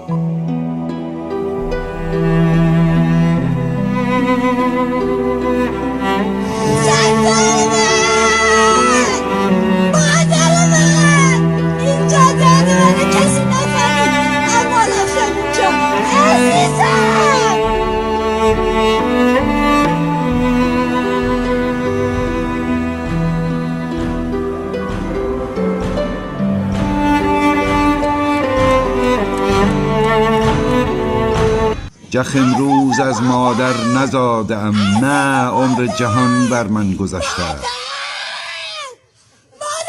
جخ امروز از مادر نزادم، نه عمر جهان بر من گذشته.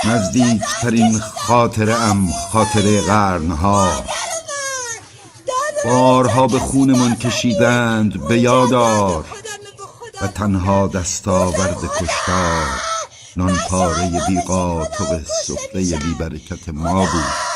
نزدیکترین خاطره ام خاطره قرنها، بارها به خونمان کشیدند به یادار، و تنها دستاورد کشتار نان پاره بی قاطق سفره بی برکت ما بود.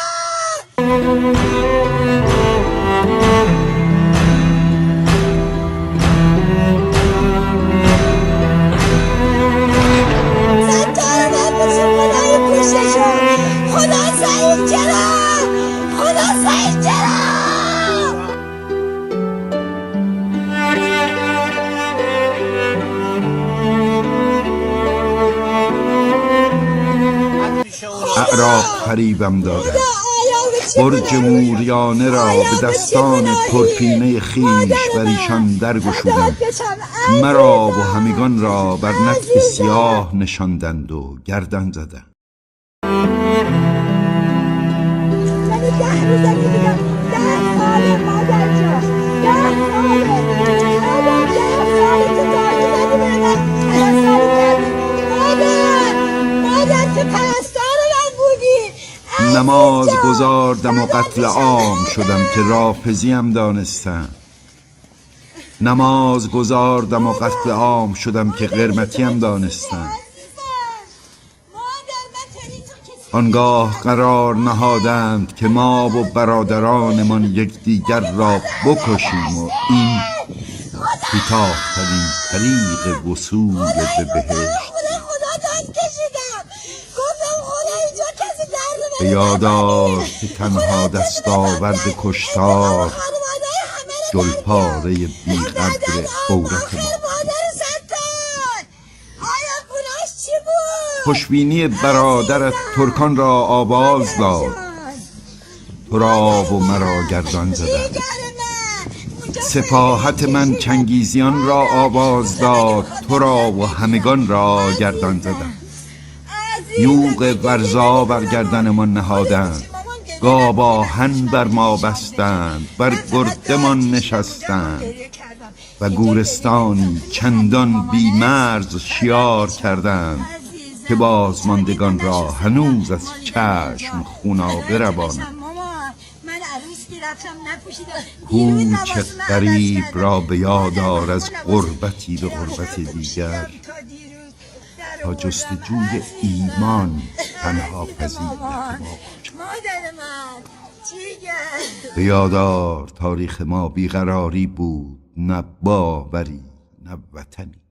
اعراب فریبم دادند، برج موریانه را به دستان پرپینه خویش بر ایشان درگشودم. مرا و همگان را بر نطع سیاه نشاندند و گردن زدند. نماز گذاردم و قتل عام شدم که رافضیم دانستم. نماز گذاردم و قتل عام شدم که قرمتیم دانستم. آنگاه قرار نهادند که ما و برادرانمان یکدیگر را بکشیم و این کوتاه‌ترین طریق وصول به بهشت. به یادار که تنها دستاورد کشتار جلپاره بی‌قدر عورت ما. خوشبینی برادرت ترکان را آواز داد، تو را و مرا گردان زدند. سپاهت من چنگیزیان را آواز داد، تو را و همگان را گردان زدند. یوغ ورزا بر گردنمان نهادند، گاو آهن بر ما بستند، بر گردمان نشستند و گورستانی چندان بی‌مرز شیار کردند که بازماندگان را هنوز از چشم خونابه روانند. کوچ غریب را به یاد آر از غربتی به غربت دیگر، تا جستجوی ایمان تنها فضیلت ما. به یاد آر تاریخ ما بیقراری بود، نه باوری نه وطنی.